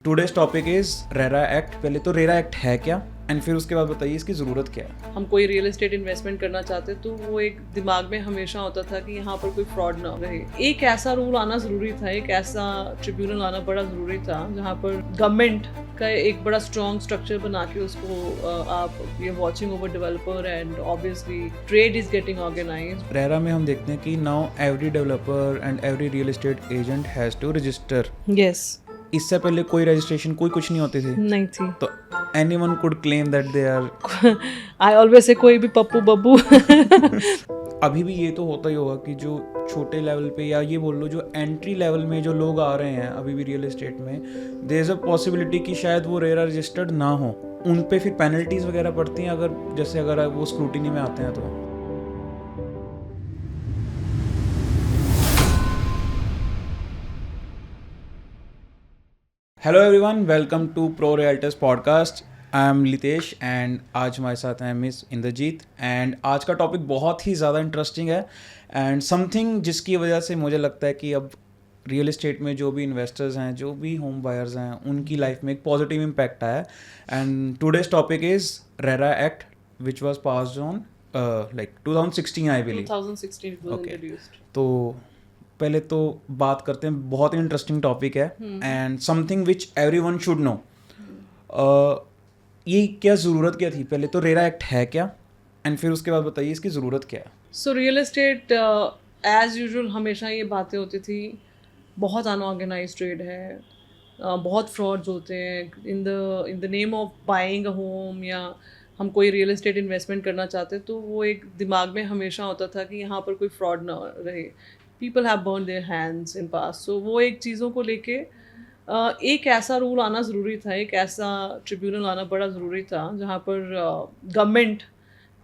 Today's topic is RERA act. पहले तो RERA act है क्या, एंड फिर उसके बाद बताइए इसकी ज़रूरत क्या है। हम कोई रियल एस्टेट इन्वेस्टमेंट करना चाहते तो वो एक दिमाग में हमेशा होता था कि यहाँ पर कोई फ्रॉड ना रहे। एक ऐसा रूल आना ज़रूरी था, एक ऐसा ट्रिब्यूनल आना बड़ा ज़रूरी था जहाँ पर गवर्नमेंट का एक बड़ा स्ट्रॉन्ग स्ट्रक्चर बना के उसको आप ये watching over developer and obviously trade is getting organised. RERA में हम देखते हैं कि now every developer and every real estate agent has to register. Yes, इससे पहले कोई रजिस्ट्रेशन कोई कुछ नहीं होती थी, नहीं थी। तो anyone could claim that they are. I always say कोई भी पप्पू बब्बू। अभी भी ये तो होता ही होगा कि जो छोटे लेवल पे या ये बोल लो जो एंट्री लेवल में जो लोग आ रहे हैं अभी भी रियल एस्टेट में, देयर इज़ अ पॉसिबिलिटी कि शायद वो रेरा रजिस्टर्ड ना हो। उन पे फिर पेनल्टीज वगैरह पड़ती हैं अगर वो स्क्रूटिनी में आते हैं तो। Hello everyone, welcome to pro realtors podcast. I am Litesh and आज हमारे साथ हैं मिस इंद्रजीत। एंड आज का टॉपिक बहुत ही ज़्यादा इंटरेस्टिंग है एंड समथिंग जिसकी वजह से मुझे लगता है कि अब रियल एस्टेट में जो भी इन्वेस्टर्स हैं, जो भी होम बायर्स हैं, उनकी लाइफ में एक पॉजिटिव इम्पैक्ट आया है। And today's topic is RERA act which was passed on like 2016 I believe. 2016 was Okay. introduced. तो पहले तो बात करते हैं, बहुत ही इंटरेस्टिंग टॉपिक है and something which everyone should know. ये क्या ज़रूरत क्या थी? पहले तो रेरा एक्ट है क्या, एंड फिर उसके बाद बताइए इसकी ज़रूरत क्या है। So real estate as usual हमेशा ये बातें होती थी, बहुत अनऑर्गेनाइज ट्रेड है, बहुत फ्रॉड्स होते हैं in the name of buying a home, या हम कोई रियल एस्टेट इन्वेस्टमेंट करना चाहते तो वो एक दिमाग में हमेशा होता था कि यहाँ पर कोई फ्रॉड ना रहे। People have burn their hands in past. So वो एक चीज़ों को लेके एक ऐसा रूल आना ज़रूरी था, एक ऐसा ट्रिब्यूनल आना बड़ा ज़रूरी था जहाँ पर गवर्नमेंट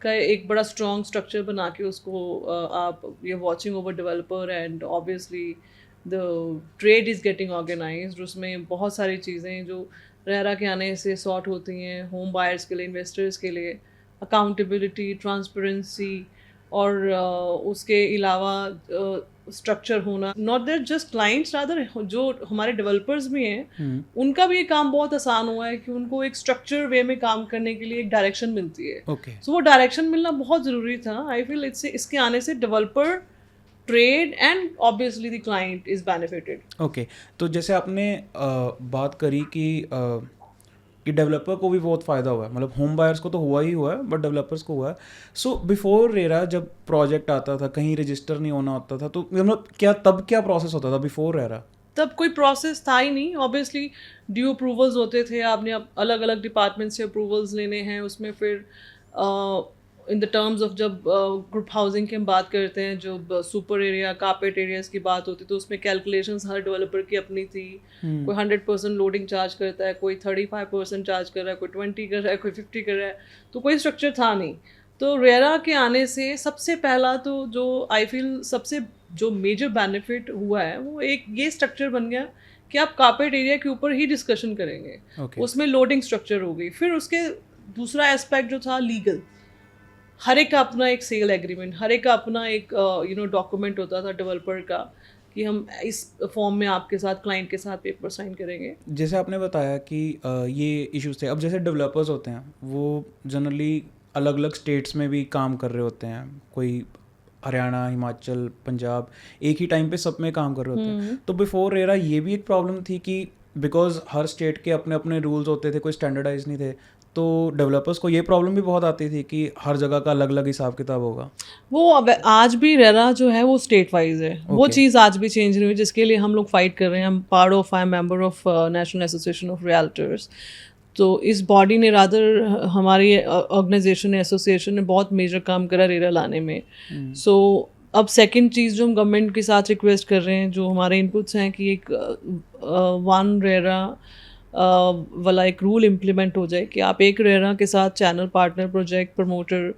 का एक बड़ा स्ट्रॉन्ग स्ट्रक्चर बना के उसको आप ये watching over developer and obviously the trade is getting organised. उसमें बहुत सारी चीज़ें जो रेरा के आने से सॉर्ट होती हैं, होम बायर्स के लिए, इन्वेस्टर्स के लिए, अकाउंटेबिलिटी, ट्रांसपेरेंसी, और उसके अलावा स्ट्रक्चर होना। Not that just clients, rather जो हमारे डेवलपर्स भी हैं उनका भी ये काम बहुत आसान हुआ है कि उनको एक स्ट्रक्चर वे में काम करने के लिए एक डायरेक्शन मिलती है। ओके, सो वो डायरेक्शन मिलना बहुत ज़रूरी था। आई फील इसके आने से developer, trade and obviously the client is benefited. Okay. तो जैसे आपने बात करी कि डेवलपर को भी बहुत फ़ायदा हुआ है, मतलब होम बायर्स को तो हुआ ही हुआ है बट डेवलपर्स को हुआ है। सो बिफोर रेरा जब प्रोजेक्ट आता था, कहीं रजिस्टर नहीं होना होता था, तो मतलब क्या प्रोसेस होता था बिफोर रेरा? तब कोई प्रोसेस था ही नहीं। ऑब्वियसली ड्यू अप्रूवल्स होते थे, आपने अलग अलग डिपार्टमेंट से अप्रूवल्स लेने हैं। उसमें फिर इन द टर्म्स ऑफ जब ग्रुप हाउसिंग की हम बात करते हैं, जो सुपर एरिया, कारपेट एरियाज की बात होती तो उसमें कैलकुलेशंस हर डेवलपर की अपनी थी। कोई 100% लोडिंग चार्ज करता है, कोई 35% चार्ज कर रहा है, कोई 20 कर रहा है, कोई 50 कर रहा है, तो कोई स्ट्रक्चर था नहीं। तो रेरा के आने से सबसे पहला तो जो आई फील सबसे जो मेजर बेनिफिट हुआ है वो एक ये स्ट्रक्चर बन गया कि आप कारपेट एरिया के ऊपर ही डिस्कशन करेंगे। Okay. उसमें लोडिंग स्ट्रक्चर हो गई। फिर उसके दूसरा एस्पेक्ट जो था लीगल, हर एक का अपना एक सेल एग्रीमेंट, हर एक का अपना एक डॉक्यूमेंट होता था डेवलपर का कि हम इस फॉर्म में आपके साथ, क्लाइंट के साथ पेपर साइन करेंगे। जैसे आपने बताया कि ये इश्यूज थे। अब जैसे डेवलपर्स होते हैं वो जनरली अलग अलग स्टेट्स में भी काम कर रहे होते हैं, कोई हरियाणा, हिमाचल, पंजाब, एक ही टाइम पे सब में काम कर रहे होते हैं। तो बिफोर रेरा ये भी एक प्रॉब्लम थी कि बिकॉज हर स्टेट के अपने अपने रूल्स होते थे, कोई स्टैंडर्डाइज नहीं थे, तो डेवलपर्स को ये प्रॉब्लम भी बहुत आती थी कि हर जगह का अलग अलग हिसाब किताब होगा। वो अब आज भी रेरा जो है वो स्टेट वाइज है। वो Okay. चीज़ आज भी चेंज नहीं हुई, जिसके लिए हम लोग फाइट कर रहे हैं। हम part of, I am member of national association of realtors. तो इस बॉडी ने, रादर हमारी ऑर्गेनाइजेशन ने, एसोसिएशन ने बहुत मेजर काम करा रेरा लाने में। सो अब सेकंड चीज़ जो हम गवर्नमेंट के साथ रिक्वेस्ट कर रहे हैं, जो हमारे इनपुट्स हैं कि एक वन रेरा वाला एक रूल इम्प्लीमेंट हो जाए कि आप एक रेरा के साथ channel partner, project promoter,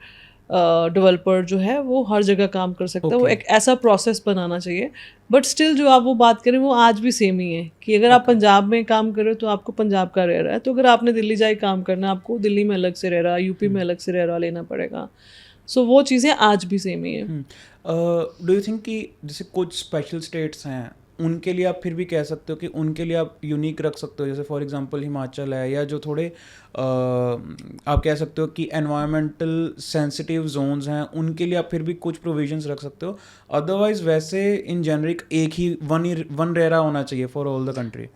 developer जो है वो हर जगह काम कर सकता है। वो एक ऐसा प्रोसेस बनाना चाहिए। बट स्टिल जो आप वो बात करें वो आज भी सेम ही है कि अगर आप पंजाब में काम कर रहे हो तो आपको पंजाब का रह रहा है, तो अगर आपने दिल्ली जाए काम करना है आपको दिल्ली में अलग से रह रहा, यूपी में अलग से रह रहा लेना पड़ेगा। सो वो चीज़ें आज भी सेम ही है। डू यू थिंक कि जैसे कुछ स्पेशल स्टेट्स हैं उनके लिए आप फिर भी कह सकते हो कि उनके लिए आप यूनिक रख सकते हो, जैसे फॉर एग्जांपल हिमाचल है, या जो थोड़े आप कह सकते हो कि एनवायरमेंटल सेंसिटिव जोन्स हैं, उनके लिए आप फिर भी कुछ प्रोविजंस रख सकते हो। अदरवाइज वैसे इन जेनरिक एक ही वन रेरा होना चाहिए फॉर ऑल द कंट्री।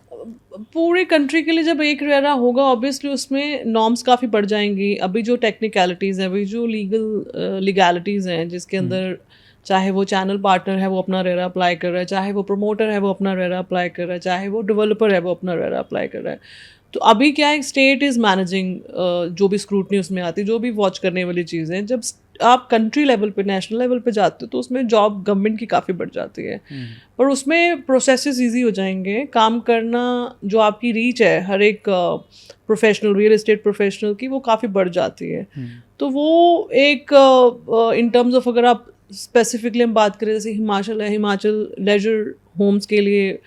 पूरे कंट्री के लिए जब एक रेरा होगा ऑब्वियसली उसमें नॉर्म्स काफ़ी बढ़ जाएंगी। अभी जो टेक्निकलिटीज़ हैं, अभी जो लीगैलिटीज़ हैं जिसके अंदर चाहे वो चैनल पार्टनर है वो अपना रेरा अप्लाई कर रहा है, चाहे वो प्रमोटर है वो अपना रेरा अप्लाई कर रहा है, चाहे वो डेवलपर है वो अपना रेरा अप्लाई कर रहा है। तो अभी क्या है, स्टेट इज़ मैनेजिंग जो भी स्क्रूटनी उसमें आती है, जो भी वॉच करने वाली चीज़ें। जब आप कंट्री लेवल पे, नेशनल लेवल पे जाते हो तो उसमें जॉब गवर्नमेंट की काफ़ी बढ़ जाती है, पर उसमें प्रोसेसेस इजी हो जाएंगे। काम करना जो आपकी रीच है हर एक प्रोफेशनल, रियल एस्टेट प्रोफेशनल की, वो काफ़ी बढ़ जाती है। तो वो एक इन टर्म्स ऑफ, अगर आप स्पेसिफिकली हम बात करें, जैसे हिमाचल है, हिमाचल लेजर होम्स के लिए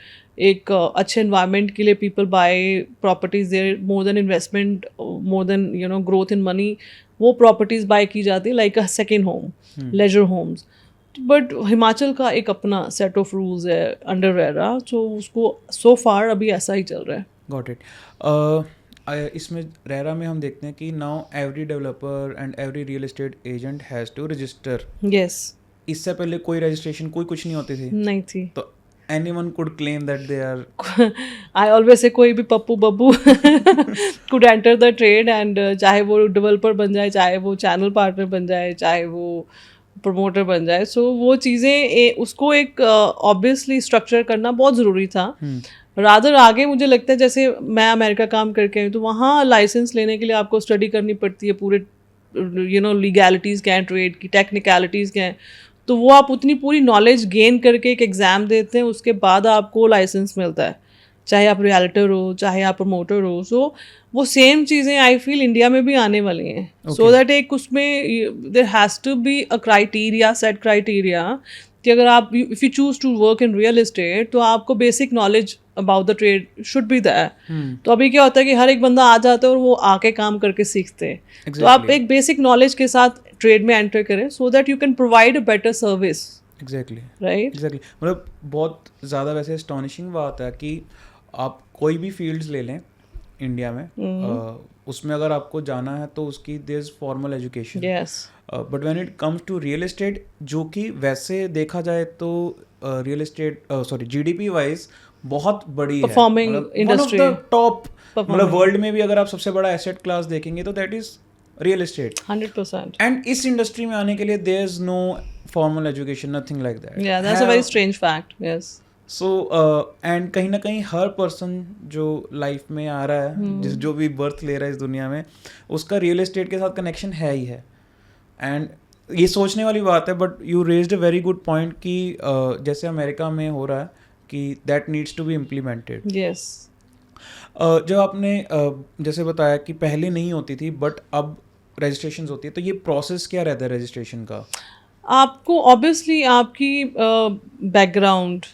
एक अच्छे एनवायरनमेंट के लिए people buy properties there, more than investment, more than growth in money, वो प्रॉपर्टीज बाय की जाती है like a second home, leisure homes. But Himachal का एक अपना सेट ऑफ रूल्स है अंडर रेरा, तो उसको सो फार अभी ऐसा ही चल रहा है। Got it. इसमें रेरा में हम देखते हैं कि now every developer and every real estate agent has to register. Yes. इससे पहले कोई रजिस्ट्रेशन कोई कुछ नहीं होती थी, नहीं थी। तो anyone could claim that they are I always say कोई भी Pappu Babbu could enter the trade, and चाहे वो डेवलपर बन जाए, चाहे वो चैनल पार्टनर बन जाए, चाहे वो प्रमोटर बन जाए। सो वो चीज़ें उसको एक ऑब्वियसली स्ट्रक्चर करना बहुत ज़रूरी था। रादर आगे मुझे लगता है, जैसे मैं अमेरिका काम करके आई हूँ, तो वहाँ लाइसेंस लेने के लिए आपको स्टडी करनी पड़ती है, पूरे लीगैलिटीज़ क्या हैं, ट्रेड की टेक्निकलिटीज़ क्या हैं। तो वो आप उतनी पूरी नॉलेज गेन करके एक एग्ज़ाम देते हैं, उसके बाद आपको लाइसेंस मिलता है, चाहे आप रियल्टर हो, चाहे आप प्रमोटर हो। सो वो सेम चीज़ें आई फील इंडिया में भी आने वाली हैं। सो दैट एक उसमें there has to be a criteria, set criteria, कि अगर आप, if you choose to work in real estate, तो आपको basic knowledge about the trade should be there. तो अभी क्या होता है कि हर एक बंदा आ जाता है और वो आके काम करके सीखते हैं। तो आप एक बेसिक नॉलेज के साथ ट्रेड में एंटर करें, so that you can provide a better service. Exactly right. Exactly, मतलब बहुत ज़्यादा वैसे एस्टॉनिशिंग बात है कि आप कोई भी फील्ड्स ले लें इंडिया में, उसमें अगर आपको जाना है तो उसकी there is formal education. Yes. But when it comes to real estate, जो कि वैसे देखा जाए तो रियल एस्टेट जीडीपी वाइज बहुत बड़ी है, performing industry, one of the top, मतलब वर्ल्ड में भी अगर आप सबसे बड़ा एसेट क्लास देखेंगे तो that is real estate 100%। And इस इंडस्ट्री में आने के लिए there is no formal education, nothing like that. Yeah that's a very strange fact. Yes. So and कहीं ना कहीं हर पर्सन जो लाइफ में आ रहा है, जो भी बर्थ ले रहा है इस दुनिया में, उसका रियल एस्टेट के साथ कनेक्शन है ही है। एंड ये सोचने वाली बात है, but you raised a very good point कि जैसे अमेरिका में हो रहा है कि that needs to be implemented. Yes. जब आपने जैसे बताया कि पहले नहीं होती थी बट अब रजिस्ट्रेशन होती है, तो ये प्रोसेस क्या रहता है रजिस्ट्रेशन का? आपको ऑब्वियसली आपकी बैकग्राउंड,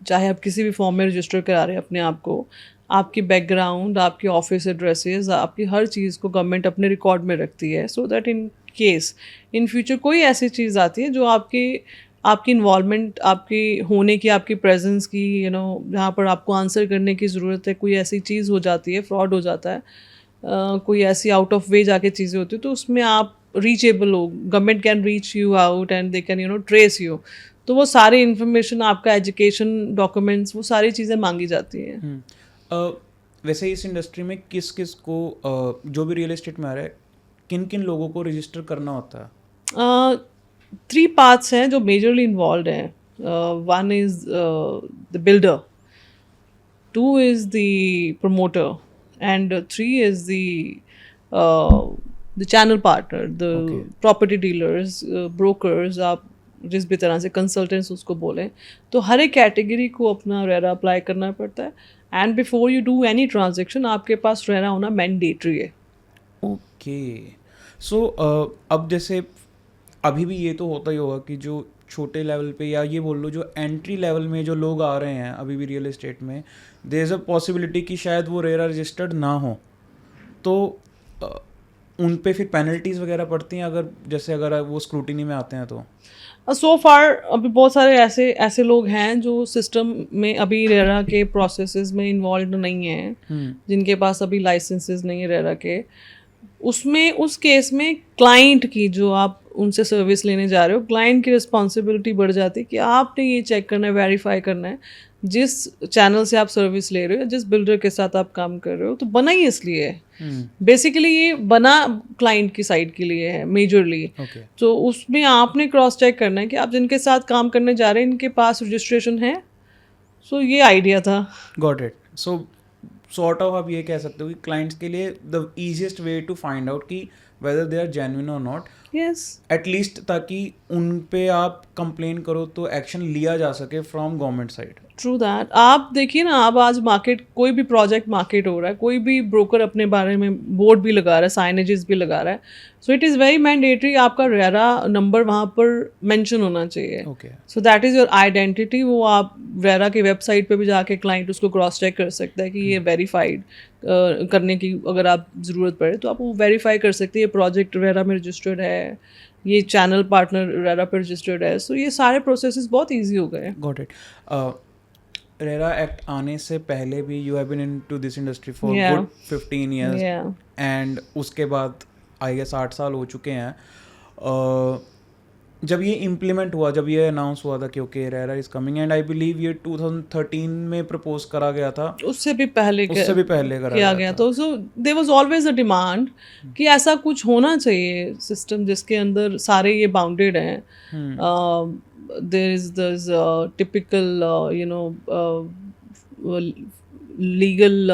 चाहे आप किसी भी फॉर्म में रजिस्टर करा रहे हैं अपने आप को, आपकी बैकग्राउंड, आपकी ऑफिस एड्रेसेस, आपकी हर चीज़ को गवर्नमेंट अपने रिकॉर्ड में रखती है, so that in case in future कोई ऐसी चीज़ आती है जो आपकी इन्वॉल्वमेंट, आपकी होने की, आपकी प्रेजेंस की, जहाँ पर आपको आंसर करने की ज़रूरत है, कोई ऐसी चीज़ हो जाती है, फ्रॉड हो जाता है, कोई ऐसी आउट ऑफ वे जाके चीज़ें होती है, तो उसमें आप रीचेबल हो, government can reach you out and they can trace you. तो वो सारी इन्फॉर्मेशन, आपका एजुकेशन डॉक्यूमेंट्स, वो सारी चीज़ें मांगी जाती हैं। वैसे इस इंडस्ट्री में किस किस को जो भी रियल एस्टेट में आ रहा है, किन किन लोगों को रजिस्टर करना होता है? 3 पार्ट्स हैं जो मेजरली इन्वॉल्व हैं। One is the builder, 2 is the promoter, and 3 is the channel partner, the property dealers, brokers, आप जिस भी तरह से कंसल्टेंट्स उसको बोलें। तो हर एक कैटेगरी को अपना रेरा अप्लाई करना पड़ता है, and before you do any transaction आपके पास रेरा होना मैंडेटरी है। ओके, सो अब जैसे अभी भी ये तो होता ही होगा कि जो छोटे लेवल पे, या ये बोल लो जो एंट्री लेवल में जो लोग आ रहे हैं अभी भी रियल एस्टेट में, देयर इज़ अ पॉसिबिलिटी कि शायद वो रेरा रजिस्टर्ड ना हो। तो उन पे फिर पेनल्टीज वगैरह पड़ती हैं अगर वो स्क्रूटिनी में आते हैं तो? सो फार अभी बहुत सारे ऐसे लोग हैं जो सिस्टम में अभी रेरा के प्रोसेसेस में इन्वॉल्व नहीं हैं, जिनके पास अभी लाइसेंसेस नहीं है रेरा के। उसमें उस केस में क्लाइंट की, जो आप उनसे सर्विस लेने जा रहे हो, क्लाइंट की रिस्पॉन्सिबिलिटी बढ़ जाती है कि आपने ये चेक करना है, वेरीफाई करना है जिस चैनल से आप सर्विस ले रहे हो, जिस बिल्डर के साथ आप काम कर रहे हो। तो बना ही इसलिए है, बेसिकली ये बना क्लाइंट की साइड के लिए है मेजरली। तो उसमें आपने क्रॉस चेक करना है कि आप जिनके साथ काम करने जा रहे हैं इनके पास रजिस्ट्रेशन है। सो ये आइडिया था। Got it. So sort of आप ये कह सकते हो कि क्लाइंट्स के लिए the easiest way to find out कि वेदर दे आर जेन्युइन और नॉट, यस, एटलीस्ट ताकि उन पे आप कंप्लेन करो तो एक्शन लिया जा सके from government side. True that. आप देखिए ना, अब आज मार्केट, कोई भी प्रोजेक्ट मार्केट हो रहा है, कोई भी ब्रोकर अपने बारे में बोर्ड भी लगा रहा है, साइनेजेस भी लगा रहा है। सो इट इज़ वेरी मैंडेटरी आपका रेरा नंबर वहाँ पर मेंशन होना चाहिए। So that is your identity. वो आप रेरा की वेबसाइट पे भी जाके क्लाइंट उसको क्रॉस चेक कर सकता है कि ये वेरीफाइड करने की अगर आप ज़रूरत पड़े तो आप वो वेरीफाई कर सकते हैं, ये प्रोजेक्ट रेरा में रजिस्टर्ड है, ये चैनल पार्टनर रेरा पे रजिस्टर्ड है। सो ये सारे प्रोसेसेस बहुत ईजी हो गए। Got it. रेरा एक्ट आने से पहले भी you have been into this industry for good 15 years, and उसके बाद आई गेस 8 साल हो चुके हैं। जब ये इम्प्लीमेंट हुआ, जब ये अनाउंस हुआ था कि okay RERA is coming, and I believe ये 2013 में प्रपोज करा गया था, उससे भी पहले करा किया गया था। So there was always a demand कि ऐसा कुछ होना चाहिए सिस्टम जिसके अंदर सारे ये बाउंडेड हैं। there is typical legal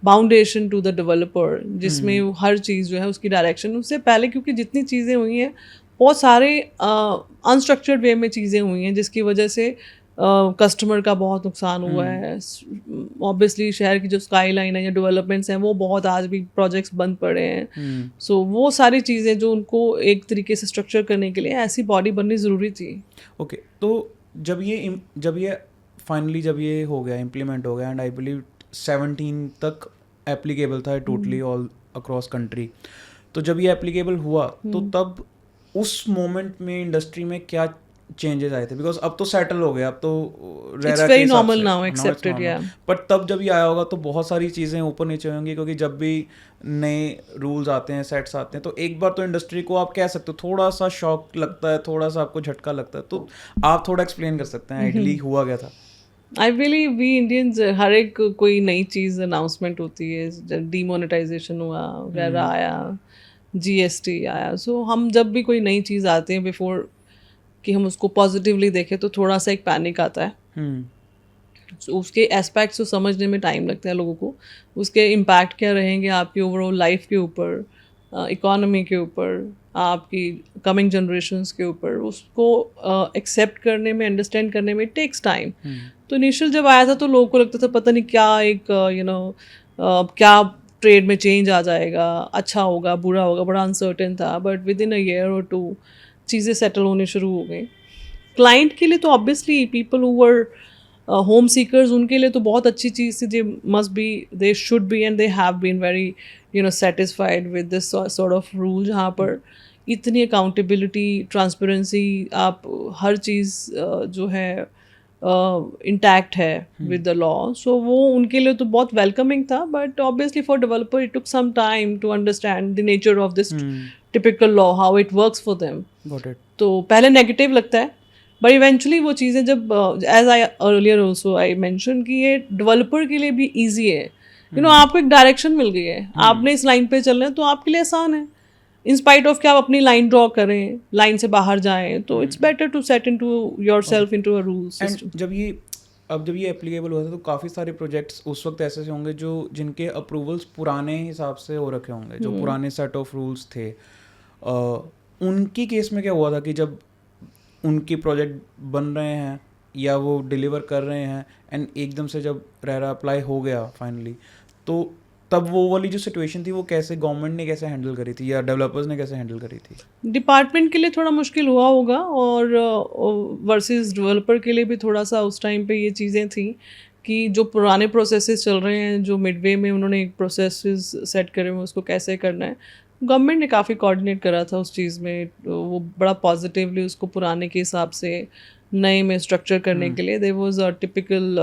boundation to the developer, जिसमें हर चीज़ जो है उसकी डायरेक्शन उससे पहले, क्योंकि जितनी चीज़ें हुई हैं बहुत सारे अनस्ट्रक्चर्ड वे में चीज़ें हुई हैं जिसकी वजह से कस्टमर का बहुत नुकसान हुआ है। ऑब्वियसली शहर की जो स्काई लाइन है या डेवलपमेंट्स हैं वो बहुत, आज भी प्रोजेक्ट्स बंद पड़े हैं। सो वो सारी चीज़ें जो उनको एक तरीके से स्ट्रक्चर करने के लिए ऐसी बॉडी बननी ज़रूरी थी। ओके, तो जब ये फाइनली जब ये हो गया, इम्प्लीमेंट हो गया, एंड आई बिलीव 17 तक एप्लीकेबल था टोटली ऑल अक्रॉस कंट्री, तो जब ये एप्लीकेबल हुआ तो तब उस मोमेंट में इंडस्ट्री में क्या चेंजेस आए थे? बिकॉज अब तो सेटल हो गया, अब तो रेरा के नॉर्मल नाउ एक्सेप्टेड, या बट तब जब ये आया होगा तो बहुत सारी चीज़ें ऊपर नीचे होंगी, क्योंकि जब भी नए रूल्स आते हैं, सेट्स आते हैं, तो एक बार तो इंडस्ट्री को आप कह सकते हो थोड़ा सा शॉक लगता है, थोड़ा सा आपको झटका लगता है। तो आप थोड़ा एक्सप्लेन कर सकते हैं आइडियली हुआ क्या था? आई बिलीव वी इंडियंस, हर एक कोई नई चीज़ अनाउंसमेंट होती है, डीमोनेटाइजेशन हुआ, रेरा आया, GST आया। सो हम जब भी कोई नई चीज़ आती है, बिफोर कि हम उसको पॉजिटिवली देखें तो थोड़ा सा एक पैनिक आता है। so, उसके एस्पेक्ट्स को समझने में टाइम लगता है लोगों को, उसके इम्पैक्ट क्या रहेंगे आपकी ओवरऑल लाइफ के ऊपर, इकोनॉमी के ऊपर, आपकी कमिंग जनरेशन्स के ऊपर, उसको एक्सेप्ट करने में, अंडरस्टैंड करने में टेक्स टाइम। तो इनिशियल जब आया था तो लोगों को लगता था पता नहीं क्या, एक क्या ट्रेड में चेंज आ जाएगा, अच्छा होगा बुरा होगा, बड़ा अनसर्टेन था। But with in a year और 2 चीज़ें सेटल होने शुरू हो गई। क्लाइंट के लिए तो obviously people who were home seekers, उनके लिए तो बहुत अच्छी चीज़ थी। They should be and they have been very satisfied with this sort of rule, जहाँ पर इतनी अकाउंटेबिलिटी, ट्रांसपेरेंसी, आप हर चीज़ जो है इंटैक्ट है विद द लॉ। सो वो उनके लिए तो बहुत वेलकमिंग था। But obviously for developer it took some time to understand the nature of this typical law, how it works for them. तो पहले नेगेटिव लगता है, बट इवेंचुअली वो चीज़ें जब, as I earlier also I mention, कि ये डेवलपर के लिए भी ईजी है। आपको एक डायरेक्शन मिल गई है, आपने इस लाइन पे चलना है तो आपके लिए आसान है। इन स्पाइट ऑफ कि आप अपनी लाइन ड्रॉ करें, लाइन से बाहर जाएं, तो it's better to set into yourself into a rule system. जब ये एप्लीकेबल हुआ था तो काफ़ी सारे प्रोजेक्ट्स उस वक्त ऐसे होंगे जिनके अप्रूवल्स पुराने हिसाब से हो रखे होंगे, जो पुराने सेट ऑफ रूल्स थे। उनकी केस में क्या हुआ था कि जब उनकी प्रोजेक्ट बन रहे हैं या वो डिलीवर कर रहे हैं, एंड एकदम से जब रेरा अप्लाई हो गया फाइनली, तो तब वो वाली जो सिचुएशन थी वो कैसे गवर्नमेंट ने कैसे हैंडल करी थी या डेवलपर्स ने कैसे हैंडल करी थी? डिपार्टमेंट के लिए थोड़ा मुश्किल हुआ होगा, और वर्सेस डेवलपर के लिए भी थोड़ा सा उस टाइम पे ये चीज़ें थी कि जो पुराने प्रोसेसेस चल रहे हैं, जो मिडवे में उन्होंने एक प्रोसेसेस सेट करे हुए, उसको कैसे करना है। गवर्नमेंट ने काफ़ी कोऑर्डिनेट करा था उस चीज़ में, वो बड़ा पॉजिटिवली उसको पुराने के हिसाब से नए में स्ट्रक्चर करने के लिए there was a typical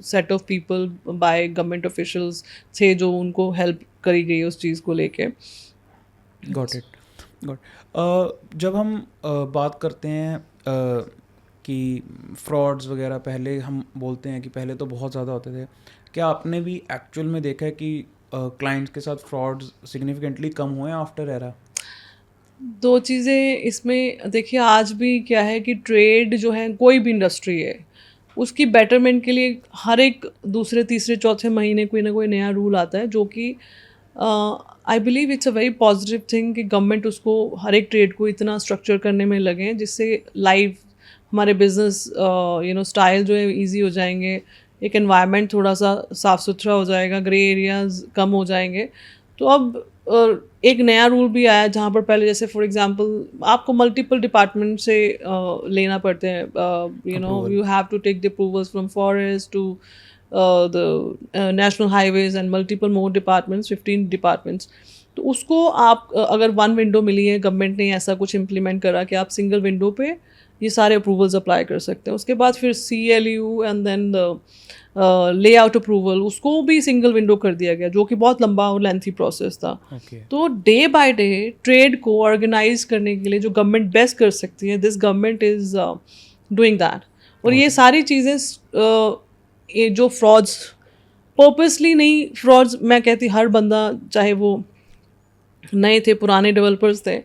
set of people by government officials थे जो उनको हेल्प करी गई उस चीज़ को लेके। Got it, got. जब हम बात करते हैं कि फ्रॉड्स वगैरह, पहले हम बोलते हैं कि पहले तो बहुत ज़्यादा होते थे, क्या आपने भी एक्चुअल में देखा है कि क्लाइंट्स के साथ फ्रॉड्स सिग्निफिकेंटली कम हुए आफ्टर एरा? दो चीज़ें इसमें देखिए, आज भी क्या है कि ट्रेड जो है, कोई भी इंडस्ट्री है, उसकी बेटरमेंट के लिए हर एक दूसरे तीसरे चौथे महीने कोई ना कोई नया रूल आता है, जो कि I believe it's a very positive thing कि गवर्नमेंट उसको हर एक ट्रेड को इतना स्ट्रक्चर करने में लगे हैं जिससे लाइव हमारे बिजनेस स्टाइल जो है ईजी हो जाएंगे, एक एनवायरनमेंट थोड़ा सा साफ़ सुथरा हो जाएगा, ग्रे एरियाज कम हो जाएंगे। तो अब एक नया रूल भी आया जहाँ पर पहले जैसे फॉर एग्जांपल आपको मल्टीपल डिपार्टमेंट से लेना पड़ते हैं, Approval. You have to take the approvals from forest to the national highways and multiple more departments, 15 departments. तो उसको आप अगर वन विंडो मिली है, गवर्नमेंट ने ऐसा कुछ इम्प्लीमेंट करा कि आप सिंगल विंडो पे ये सारे अप्रूवल्स अप्लाई कर सकते हैं। उसके बाद फिर CLU and then the layout approval, उसको भी सिंगल विंडो कर दिया गया, जो कि बहुत लंबा और लेंथी प्रोसेस था। Okay. तो डे बाय डे ट्रेड को ऑर्गेनाइज करने के लिए जो गवर्नमेंट बेस्ट कर सकती है, this government is doing that. और ये सारी चीज़ें ये जो फ्रॉड्स पर्पसली नहीं, फ्रॉड्स मैं कहती हर बंदा, चाहे वो नए थे पुराने डेवलपर्स थे,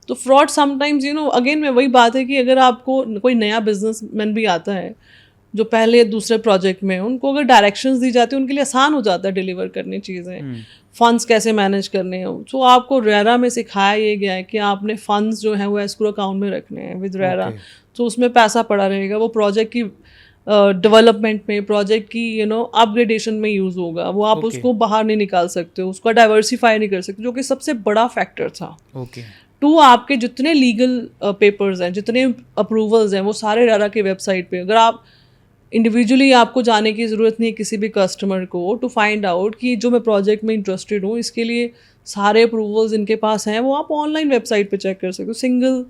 तो फ्रॉड समटाइम्स अगेन में वही बात है कि अगर आपको कोई नया बिजनेसमैन भी आता है जो पहले दूसरे प्रोजेक्ट में है, उनको अगर डायरेक्शंस दी जाती है, उनके लिए आसान हो जाता है डिलीवर करनी चीज़ें, फंड्स कैसे मैनेज करने हैं। तो आपको रेरा में सिखाया ये गया है कि आपने फंड्स जो है वो एस्क्रो अकाउंट में रखने हैं विद रेरा। Okay. तो उसमें पैसा पड़ा रहेगा, वो प्रोजेक्ट की डेवलपमेंट में, प्रोजेक्ट की अपग्रेडेशन में यूज़ होगा, वो आप Okay. उसको बाहर नहीं निकाल सकते, उसको डाइवर्सिफाई नहीं कर सकते, जो कि सबसे बड़ा फैक्टर था। Okay. टू आपके जितने लीगल पेपर्स हैं, जितने अप्रूवल्स हैं, वो सारे रेरा के वेबसाइट पे, अगर आप इंडिविजुअली आपको जाने की ज़रूरत नहीं है किसी भी कस्टमर को टू फाइंड आउट कि जो मैं प्रोजेक्ट में इंटरेस्टेड हूँ, इसके लिए सारे अप्रूवल्स इनके पास हैं, वो आप ऑनलाइन वेबसाइट पे चेक कर सकते हो। Single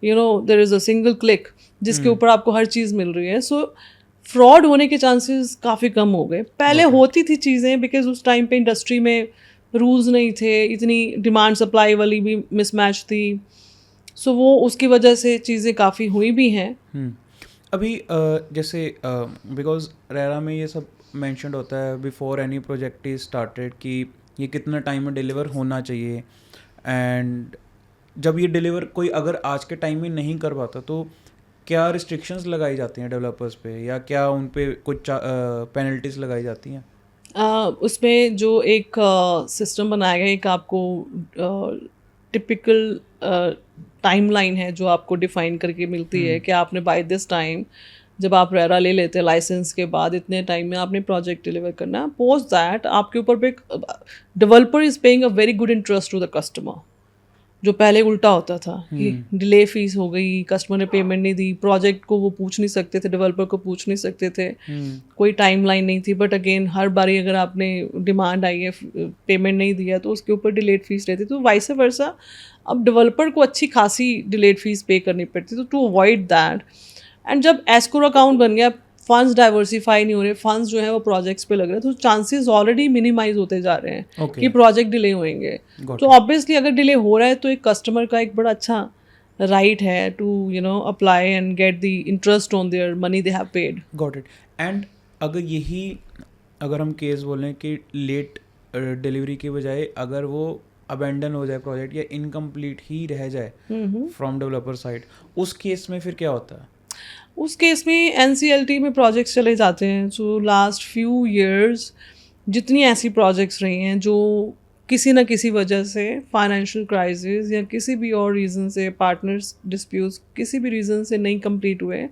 there is a single click जिसके ऊपर आपको हर चीज़ मिल रही है। सो फ्रॉड होने के चांसेस काफ़ी कम हो गए। पहले होती थी चीज़ें, बिकॉज उस टाइम पे इंडस्ट्री में रूल्स नहीं थे, इतनी डिमांड सप्लाई वाली भी मिसमैच थी, सो वो उसकी वजह से चीज़ें काफ़ी हुई भी हैं। अभी जैसे बिकॉज रेरा में ये सब मेंशन्ड होता है before any project is started कि ये कितना टाइम में डिलीवर होना चाहिए, एंड जब ये डिलीवर कोई अगर आज के टाइम में नहीं कर पाता तो क्या रिस्ट्रिक्शंस लगाई जाती हैं डेवलपर्स पे, या क्या उन पे कुछ पेनल्टीज लगाई जाती हैं? उसमें जो एक सिस्टम बनाया गया, एक आपको टिपिकल टाइमलाइन है जो आपको डिफाइन करके मिलती है कि आपने बाय दिस टाइम, जब आप रेरा ले लेते हैं लाइसेंस के बाद, इतने टाइम में आपने प्रोजेक्ट डिलीवर करना है। पोस्ट दैट आपके ऊपर भी developer is paying a very good interest to the customer, जो पहले उल्टा होता था कि डिले फीस हो गई, कस्टमर ने पेमेंट नहीं दी, प्रोजेक्ट को वो पूछ नहीं सकते थे, डेवलपर को पूछ नहीं सकते थे, कोई टाइमलाइन नहीं थी। बट अगेन हर बारी अगर आपने डिमांड आई है, पेमेंट नहीं दिया, तो उसके ऊपर डिलेड फीस रहती, तो वाइस वर्सा अब डेवलपर को अच्छी खासी डिलेड फीस पे करनी पड़ती। तो टू अवॉइड दैट, एंड जब एस्क्रो अकाउंट बन गया, फंड्स डाइवर्सिफाई नहीं हो रहे, फंड्स जो है वो प्रोजेक्ट्स पे लग रहे हैं, तो चांसेस ऑलरेडी मिनिमाइज होते जा रहे हैं कि प्रोजेक्ट डिले होंगे। तो ऑब्वियसली अगर डिले हो रहा है तो एक कस्टमर का एक बड़ा अच्छा राइट है to apply and get the interest on their money they have paid. Got it. And अगर हम केस बोलें कि लेट डिलीवरी की बजाय अगर वो अबेंडन हो जाए प्रोजेक्ट या इनकम्प्लीट ही रह जाए फ्रॉम डेवलपर साइड, उस केस में फिर क्या होता है? उस केस में NCLT में प्रोजेक्ट्स चले जाते हैं। सो लास्ट फ्यू इयर्स जितनी ऐसी प्रोजेक्ट्स रही हैं जो किसी न किसी वजह से, फाइनेंशियल क्राइसिस या किसी भी और रीज़न से, पार्टनर्स डिस्प्यूट्स, किसी भी रीज़न से नहीं कंप्लीट हुए,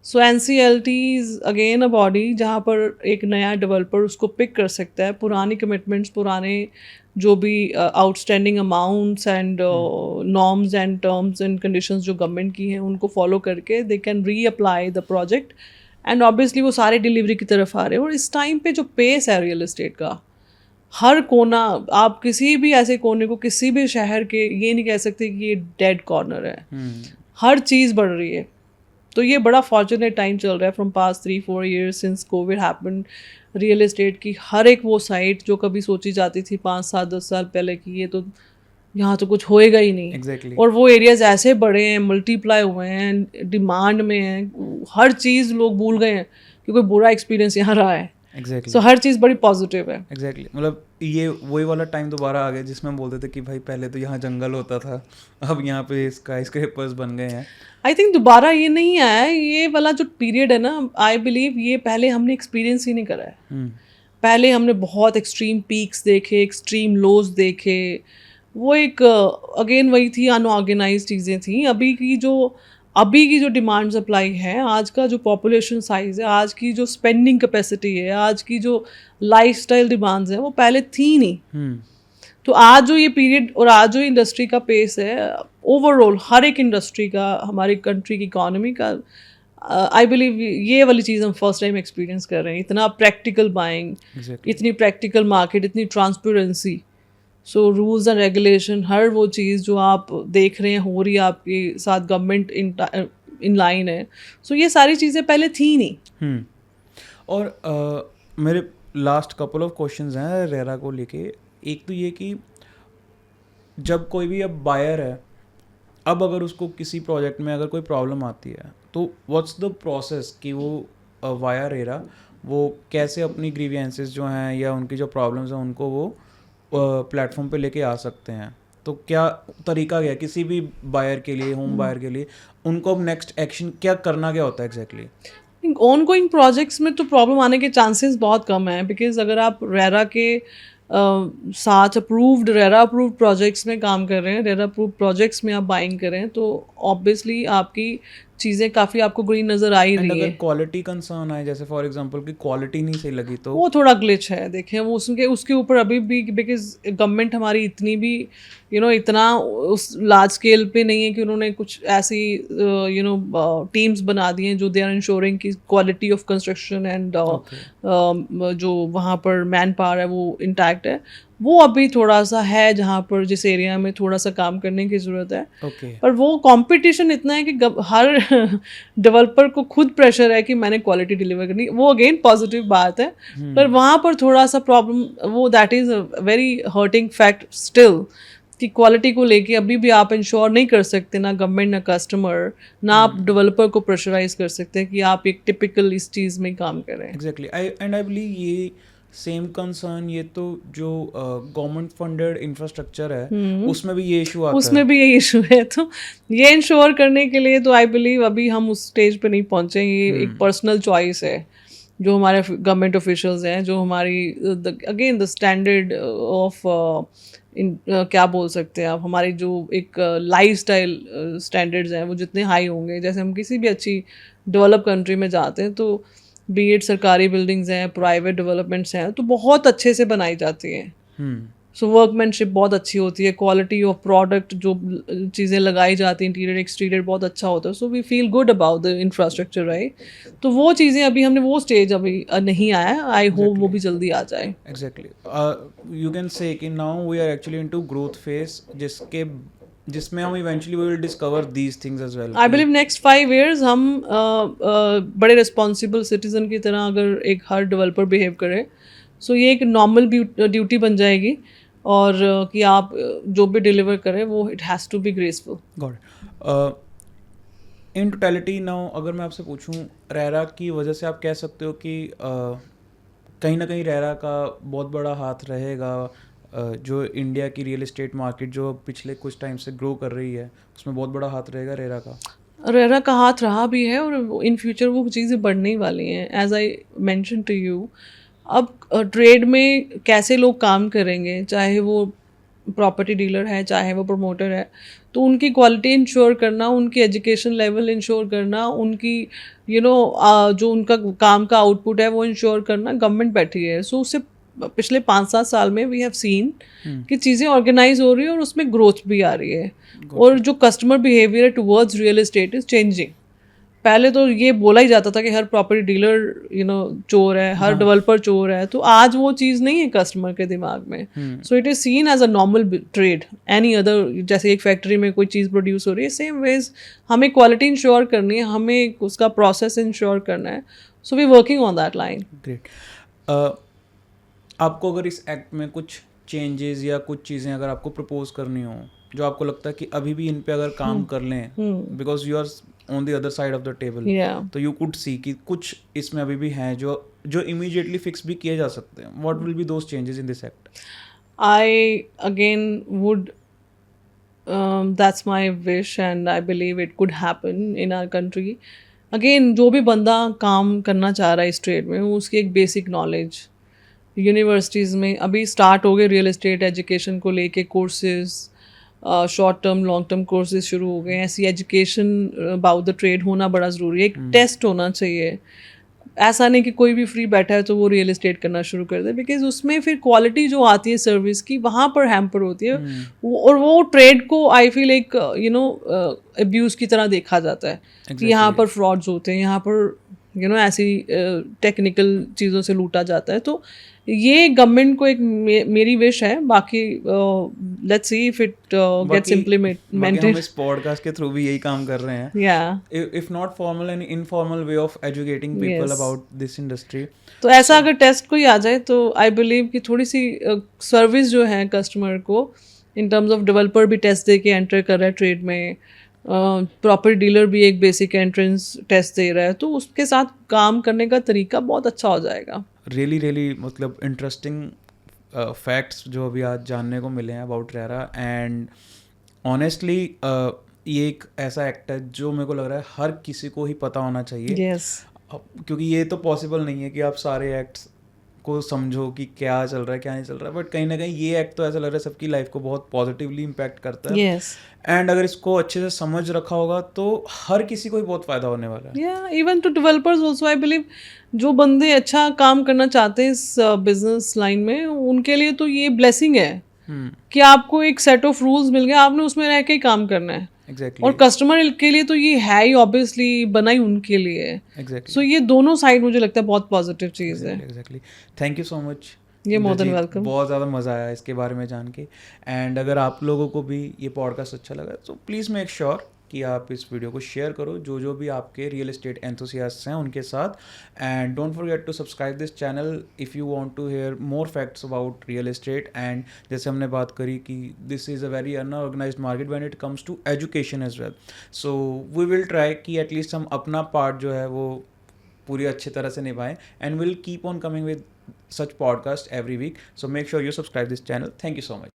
सो NCLT is again a body जहाँ पर एक नया डेवलपर उसको पिक कर सकता है, पुरानी कमिटमेंट्स, पुराने जो भी outstanding amounts and norms and terms and conditions जो गवर्नमेंट की हैं उनको फॉलो करके दे कैन री apply the project, and obviously वो सारे डिलीवरी की तरफ आ रहे हैं। और इस टाइम पे जो पेस है रियल एस्टेट का, हर कोना, आप किसी भी ऐसे कोने को किसी भी शहर के ये नहीं कह सकते कि ये डेड कॉर्नर है। हर चीज़ बढ़ रही है। तो ये बड़ा फॉर्चुनेट टाइम चल रहा है from past 3-4 years since Covid happened. Real estate की हर एक वो साइट जो कभी सोची जाती थी 5-7-10 साल पहले कि ये तो यहाँ तो कुछ होएगा ही नहीं। Exactly. और वो एरियाज ऐसे बड़े हैं, मल्टीप्लाई हुए हैं, डिमांड में हैं, हर चीज़ लोग भूल गए हैं क्योंकि बुरा एक्सपीरियंस यहाँ रहा है। एग्जैक्टली सो हर चीज़ बड़ी पॉजिटिव है। एग्जैक्टली मतलब ये वही वाला टाइम दोबारा आ गया जिसमें हम बोलते थे कि भाई पहले तो यहाँ जंगल होता था, अब यहाँ पे स्काई स्क्रैपर्स बन गए हैं। आई थिंक दोबारा ये नहीं आया है। ये वाला जो पीरियड है ना, आई बिलीव ये पहले हमने एक्सपीरियंस ही नहीं करा है। पहले हमने बहुत एक्सट्रीम पीक्स देखे, एक्सट्रीम लोज देखे। वो एक अगेन वही थी, अनऑर्गेनाइज चीज़ें थी। अभी की जो डिमांड सप्लाई है, आज का जो पॉपुलेशन साइज़ है, आज की जो स्पेंडिंग कैपेसिटी है, आज की जो लाइफस्टाइल डिमांड्स हैं, वो पहले थी नहीं। तो आज जो ये पीरियड और आज जो इंडस्ट्री का पेस है, ओवरऑल हर एक इंडस्ट्री का, हमारी कंट्री की इकोनॉमी का, आई बिलीव ये वाली चीज़ हम फर्स्ट टाइम एक्सपीरियंस कर रहे हैं। इतना प्रैक्टिकल बाइंग, इतनी प्रैक्टिकल मार्केट, इतनी transparency. So rules and regulation, हर वो चीज़ जो आप देख रहे हैं हो रही है आपके साथ, गवर्नमेंट इन लाइन है। सो ये सारी चीज़ें पहले थी नहीं। और मेरे लास्ट कपल ऑफ क्वेश्चंस हैं रेरा को लेके। एक तो ये कि जब कोई भी अब बायर है, अब अगर उसको किसी प्रोजेक्ट में अगर कोई प्रॉब्लम आती है तो व्हाट्स द प्रोसेस कि वो वाया रेरा वो कैसे अपनी ग्रीवियंसेस जो हैं या उनकी जो प्रॉब्लम्स हैं उनको वो प्लेटफॉर्म पे लेके आ सकते हैं। तो क्या तरीका क्या है किसी भी बायर के लिए, होम बायर के लिए, उनको अब नेक्स्ट एक्शन क्या करना क्या होता है एग्जैक्टली? ऑन गोइंग प्रोजेक्ट्स में तो प्रॉब्लम आने के चांसेस बहुत कम हैं, बिकॉज अगर आप रेरा के साथ रेरा अप्रूव्ड प्रोजेक्ट्स में काम कर रहे हैं, रेरा अप्रूव्ड प्रोजेक्ट्स में आप बाइंग कर रहे हैं, तो ऑब्वियसली आपकी चीज़ें काफ़ी आपको ग्रीन नज़र आ ही रही है। अगर क्वालिटी कंसर्न आए, जैसे फॉर एग्जांपल कि क्वालिटी नहीं सही लगी, तो वो थोड़ा ग्लिच है। देखें वो उसके ऊपर अभी भी, बिकॉज गवर्नमेंट हमारी इतनी भी इतना उस लार्ज स्केल पे नहीं है कि उन्होंने कुछ ऐसी टीम्स बना दी हैं जो दे आर इंश्योरिंग की क्वालिटी ऑफ कंस्ट्रक्शन एंड जो वहाँ पर मैन पावर है वो इंटैक्ट है। वो अभी थोड़ा सा है जहाँ पर, जिस एरिया में थोड़ा सा काम करने की ज़रूरत है। पर वो कंपटीशन इतना है कि हर डेवलपर को खुद प्रेशर है कि मैंने क्वालिटी डिलीवर करनी। वो अगेन पॉजिटिव बात है, पर वहाँ पर थोड़ा सा प्रॉब्लम, वो that is a very hurting fact still, कि क्वालिटी को लेके अभी भी आप इंश्योर नहीं कर सकते, ना गवर्नमेंट ना कस्टमर, ना आप डेवलपर को प्रेशराइज कर सकते हैं कि आप एक टिपिकल इस चीज़ में काम करें। एग्जैक्टली। आई बिलीव ये सेम कंसर्न ये तो जो गवर्नमेंट फंडेड इंफ्रास्ट्रक्चर है उसमें भी ये इशू आता है। उसमें भी ये इशू है। तो ये इंश्योर करने के लिए तो आई बिलीव अभी हम उस स्टेज पे नहीं पहुंचे। ये एक पर्सनल चॉइस है जो हमारे गवर्नमेंट ऑफिशियल्स हैं, जो हमारी अगेन द स्टैंडर्ड ऑफ क्या बोल सकते हैं आप, हमारी जो एक लाइफस्टाइल स्टैंडर्ड्स हैं वो जितने हाई होंगे, जैसे हम किसी भी अच्छी डेवलप कंट्री में जाते हैं तो बी एड सरकारी बिल्डिंग्स हैं, प्राइवेट डेवलपमेंट्स हैं, तो बहुत अच्छे से बनाई जाती हैं। सो वर्कमैनशिप बहुत अच्छी होती है, क्वालिटी ऑफ प्रोडक्ट, जो चीज़ें लगाई जाती हैं, इंटीरियर एक्सटीरियर बहुत अच्छा होता है। So we feel good about the infrastructure, right. तो वो चीज़ें अभी हमने वो स्टेज अभी नहीं आया है। आई होप वो भी जल्दी आ जाए। एग्जैक्टली। यू कैन से कि now we are actually into growth phase, जिसमें हम eventually we will discover these things as well. I believe next 5 years हम बड़े रिस्पॉन्सिबल सिटीजन की तरह अगर एक हर डेवलपर बिहेव करे, सो ये एक नॉर्मल ड्यूटी बन जाएगी, और कि आप जो भी डिलीवर करें वो it has to be graceful. God. In totality now अगर मैं आपसे पूछूं, रेरा की वजह से आप कह सकते हो कि कहीं ना कहीं रेरा का बहुत बड़ा हाथ रहेगा, जो इंडिया की रियल एस्टेट मार्केट जो पिछले कुछ टाइम से ग्रो कर रही है उसमें बहुत बड़ा हाथ रहेगा रेरा का? रेरा का हाथ रहा भी है, और इन फ्यूचर वो चीज़ें बढ़ने ही वाली हैं। As I mention to you, अब ट्रेड में कैसे लोग काम करेंगे, चाहे वो प्रॉपर्टी डीलर है, चाहे वो प्रमोटर है, तो उनकी क्वालिटी इंश्योर करना, उनकी एजुकेशन लेवल इंश्योर करना, उनकी जो उनका काम का आउटपुट है वो इंश्योर करना, गवर्नमेंट बैठी है। सो उससे पिछले 5-7 साल में वी हैव सीन कि चीज़ें ऑर्गेनाइज हो रही है और उसमें ग्रोथ भी आ रही है, और जो customer behaviour towards real estate is changing. पहले तो ये बोला ही जाता था कि हर प्रॉपर्टी डीलर चोर है, हर डेवलपर चोर है, तो आज वो चीज़ नहीं है कस्टमर के दिमाग में. So it is seen as a normal trade any other. जैसे एक फैक्ट्री में कोई चीज़ प्रोड्यूस हो रही है, सेम वेज हमें क्वालिटी इंश्योर करनी है, हमें उसका प्रोसेस इंश्योर करना है. So we working on that line. Great. आपको अगर इस एक्ट में कुछ चेंजेस या कुछ चीज़ें अगर आपको प्रपोज करनी हो जो आपको लगता है कि अभी भी इन पे अगर काम कर लें, because you are on the other side of the table, तो यू कुड सी कि कुछ इसमें अभी भी हैं जो इमीडिएटली फिक्स भी किए जा सकते हैं. What will be those changes in this act? I again would that's my wish and I believe it could happen in our country. Again, जो भी बंदा काम करना चाह रहा है इस ट्रेड में, उसकी एक बेसिक नॉलेज यूनिवर्सिटीज़ में अभी स्टार्ट हो गए. रियल एस्टेट एजुकेशन को लेके courses, short term long term courses शुरू हो गए. ऐसी एजुकेशन अबाउट द ट्रेड होना बड़ा ज़रूरी है. एक टेस्ट होना चाहिए. ऐसा नहीं कि कोई भी फ्री बैठा है तो वो रियल एस्टेट करना शुरू कर दे, बिकॉज उसमें फिर क्वालिटी जो आती है सर्विस की वहाँ पर हैम्पर होती है. और वो ट्रेड को आई फील एक अब्यूज़ की तरह देखा जाता है कि यहाँ पर फ्रॉड्स होते हैं, यहाँ पर ऐसी टेक्निकल चीज़ों से लूटा जाता है. तो ये गवर्नमेंट को एक मेरी विश है. बाकी let's see if it gets implemented. हम इस पॉडकास्ट के थ्रू भी यही काम कर रहे हैं. If not formal and informal way of educating people about this industry. तो ऐसा अगर टेस्ट कोई आ जाए तो आई बिलीव कि थोड़ी सी सर्विस जो है कस्टमर को इन टर्म्स ऑफ डेवलपर भी टेस्ट दे के एंटर कर रहा है ट्रेड में, प्रॉपर्टी डीलर भी एक बेसिक एंट्रेंस टेस्ट दे रहा है, तो उसके साथ काम करने का तरीका बहुत अच्छा हो जाएगा. रियली मतलब इंटरेस्टिंग फैक्ट्स जो अभी आज जानने को मिले हैं अबाउट रेरा. एंड ऑनेस्टली ये एक ऐसा एक्ट है जो मेरे को लग रहा है हर किसी को ही पता होना चाहिए. Yes. क्योंकि ये तो पॉसिबल नहीं है कि आप सारे एक्ट्स को समझो कि क्या चल रहा है क्या नहीं चल रहा है, बट कहीं ना कहीं ये एक्ट तो ऐसा लग रहा है सबकी लाइफ को बहुत पॉजिटिवली इम्पैक्ट करता है. Yes. एंड अगर इसको अच्छे से समझ रखा होगा तो हर किसी को ही बहुत फ़ायदा होने वाला है. Yeah, even to developers also I believe जो बंदे अच्छा काम करना चाहते हैं इस बिजनेस लाइन में, उनके लिए तो ये ब्लेसिंग है कि आपको एक सेट ऑफ रूल्स मिल गया, आपने उसमें रह के ही काम करना है. Exactly. और कस्टमर के लिए तो ये है ही ऑब्वियसली, बना ही उनके लिए. Exactly. सो ये दोनों साइड मुझे लगता है बहुत पॉजिटिव चीज़ है. Exactly. Thank you so much. ये मोर देन वेलकम. बहुत ज़्यादा मज़ा आया इसके बारे में जान के. एंड अगर आप लोगों को भी ये पॉडकास्ट अच्छा लगा तो प्लीज़ मेक श्योर कि आप इस वीडियो को शेयर करो जो भी आपके रियल एस्टेट एंथुसियास्ट्स हैं उनके साथ. And don't forget to subscribe this channel if you want to hear more facts about real estate. And जैसे हमने बात करी कि this is a very unorganised market when it comes to education as well. So we will try कि at least हम अपना part जो है वो पूरी अच्छी तरह से निभाएं. And will keep on coming with such podcast every week. So make sure you subscribe this channel. Thank you so much.